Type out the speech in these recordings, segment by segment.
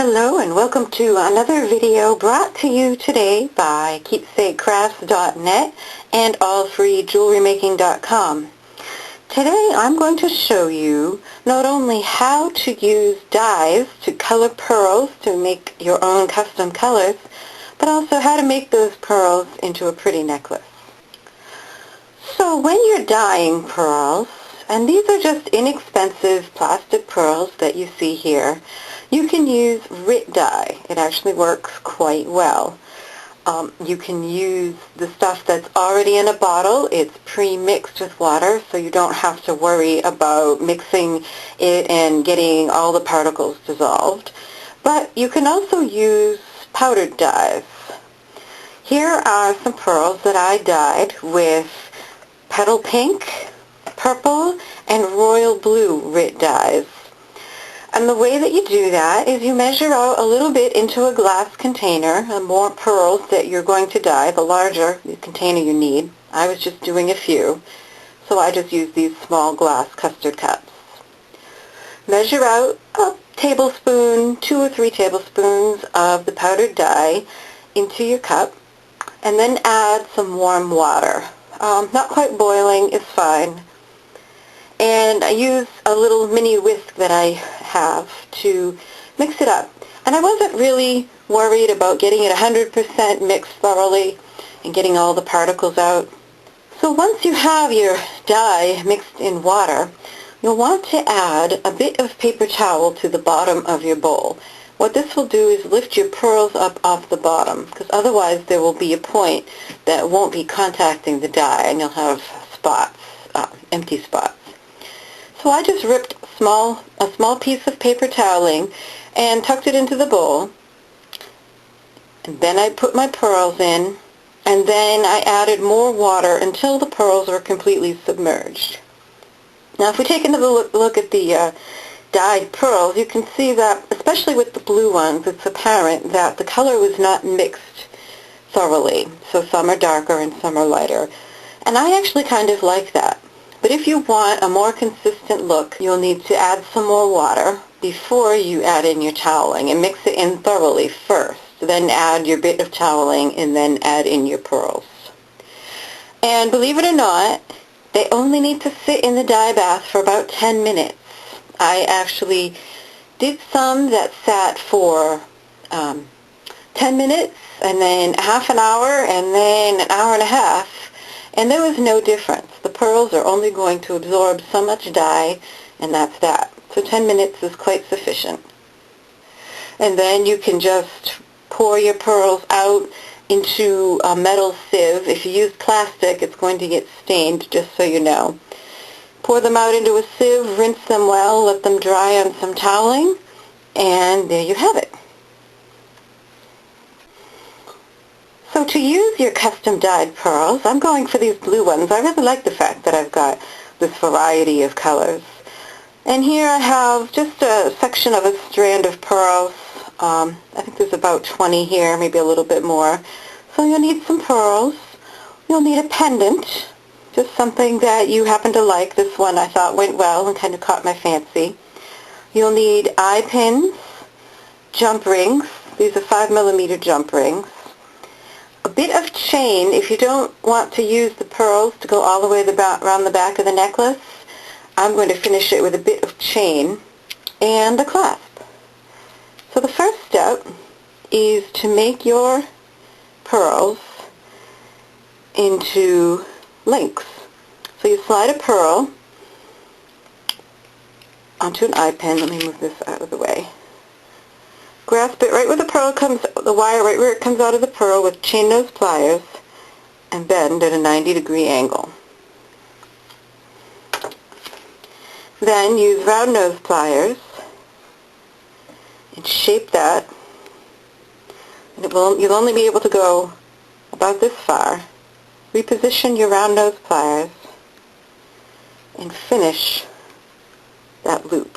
Hello and welcome to another video brought to you today by KeepsakeCrafts.net and AllFreeJewelryMaking.com. Today I'm going to show you not only how to use dyes to color pearls to make your own custom colors, but also how to make those pearls into a pretty necklace. So when you're dyeing pearls, and these are just inexpensive plastic pearls that you see here, you can use RIT dye. It actually works quite well. You can use the stuff that's already in a bottle. It's pre-mixed with water, so you don't have to worry about mixing it and getting all the particles dissolved. But you can also use powdered dyes. Here are some pearls that I dyed with petal pink, purple, and royal blue RIT dyes. And the way that you do that is you measure out a little bit into a glass container. The more pearls that you're going to dye, the larger the container you need. I was just doing a few, so I just used these small glass custard cups. Measure out a tablespoon, 2 or 3 tablespoons of the powdered dye into your cup, and then add some warm water. Not quite boiling is fine. And I use a little mini whisk that I have to mix it up. And I wasn't really worried about getting it 100% mixed thoroughly and getting all the particles out. So once you have your dye mixed in water, you'll want to add a bit of paper towel to the bottom of your bowl. What this will do is lift your pearls up off the bottom, because otherwise there will be a point that won't be contacting the dye and you'll have spots, empty spots. So I just ripped a small piece of paper toweling and tucked it into the bowl. And then I put my pearls in, and then I added more water until the pearls were completely submerged. Now if we take another look at the dyed pearls, you can see that, especially with the blue ones, it's apparent that the color was not mixed thoroughly. So some are darker and some are lighter. And I actually kind of like that. But if you want a more consistent look, you'll need to add some more water before you add in your toweling, and mix it in thoroughly first. Then add your bit of toweling and then add in your pearls. And believe it or not, they only need to sit in the dye bath for about 10 minutes. I actually did some that sat for 10 minutes, and then half an hour, and then an hour and a half. And there was no difference. The pearls are only going to absorb so much dye, and that's that. So 10 minutes is quite sufficient. And then you can just pour your pearls out into a metal sieve. If you use plastic, it's going to get stained, just so you know. Pour them out into a sieve, rinse them well, let them dry on some toweling, and there you have it. So to use your custom dyed pearls, I'm going for these blue ones. I really like the fact that I've got this variety of colors. And here I have just a section of a strand of pearls. I think there's about 20 here, maybe a little bit more. So you'll need some pearls. You'll need a pendant, just something that you happen to like. This one I thought went well and kind of caught my fancy. You'll need eye pins, jump rings. These are 5mm jump rings. A bit of chain. If you don't want to use the pearls to go all the way around the back of the necklace, I'm going to finish it with a bit of chain and a clasp. So the first step is to make your pearls into links. So you slide a pearl onto an eye pin. Let me move this out of the way. Grasp it right where the wire right where it comes out of the pearl with chain nose pliers, and bend at a 90-degree angle. Then use round nose pliers and shape that. And you'll only be able to go about this far. Reposition your round nose pliers and finish that loop.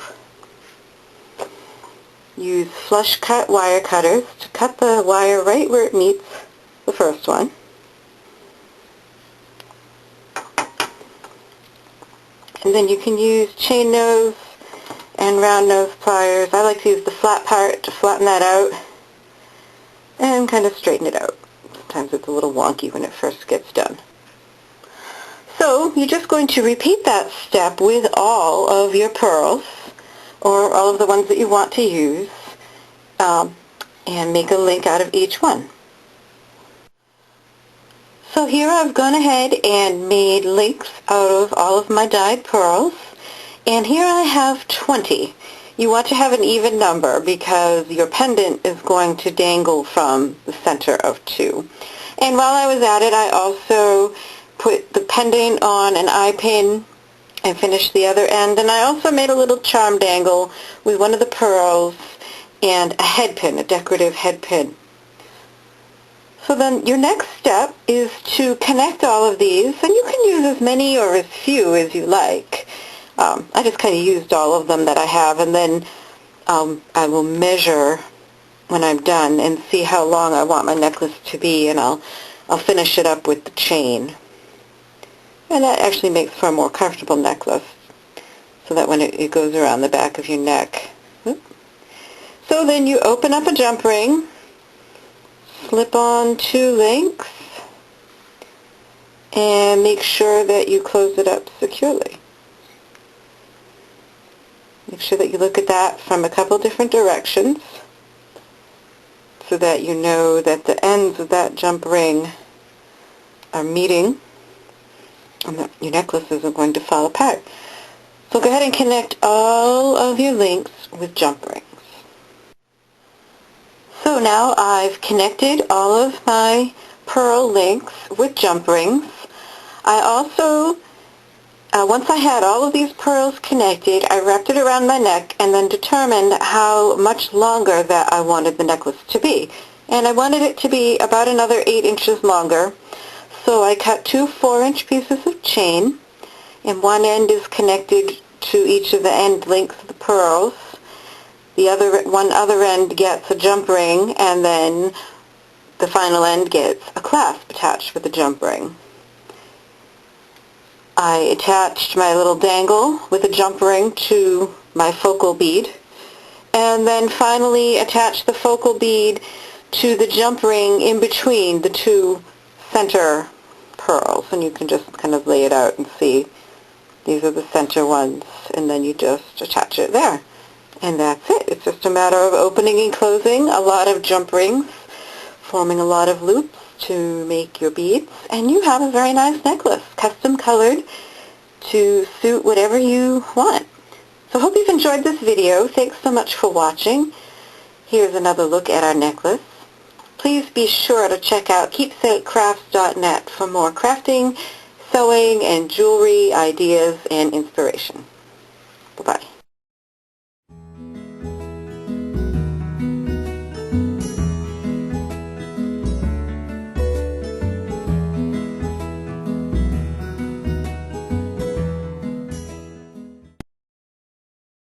Use flush cut wire cutters to cut the wire right where it meets the first one. And then you can use chain nose and round nose pliers. I like to use the flat part to flatten that out and kind of straighten it out. Sometimes it's a little wonky when it first gets done. So you're just going to repeat that step with all of your pearls, or all of the ones that you want to use, and make a link out of each one. So here I've gone ahead and made links out of all of my dyed pearls, and here I have 20. You want to have an even number because your pendant is going to dangle from the center of 2. And while I was at it, I also put the pendant on an eye pin and finished the other end, and I also made a little charm dangle with one of the pearls and a head pin, a decorative head pin. So then your next step is to connect all of these, and you can use as many or as few as you like. I just kind of used all of them that I have, and then I will measure when I'm done and see how long I want my necklace to be, and I'll finish it up with the chain. And that actually makes for a more comfortable necklace, so that when it goes around the back of your neck. So then you open up a jump ring, slip on 2 links, and make sure that you close it up securely. Make sure that you look at that from a couple different directions so that you know that the ends of that jump ring are meeting and that your necklace isn't going to fall apart. So go ahead and connect all of your links with jump rings. So now I've connected all of my pearl links with jump rings. I also, once I had all of these pearls connected, I wrapped it around my neck and then determined how much longer that I wanted the necklace to be. And I wanted it to be about another 8 inches longer. So I cut 2 4-inch pieces of chain, and one end is connected to each of the end links of the pearls. The other end gets a jump ring, and then the final end gets a clasp attached with the jump ring. I attached my little dangle with a jump ring to my focal bead, and then finally attached the focal bead to the jump ring in between the 2 center pearls. And you can just kind of lay it out and see these are the center ones, and then you just attach it there. And that's it. It's just a matter of opening and closing a lot of jump rings, forming a lot of loops to make your beads, and you have a very nice necklace, custom colored to suit whatever you want. So I hope you've enjoyed this video. Thanks so much for watching. Here's another look at our necklace. Please be sure to check out keepsakecrafts.net for more crafting, sewing, and jewelry ideas and inspiration.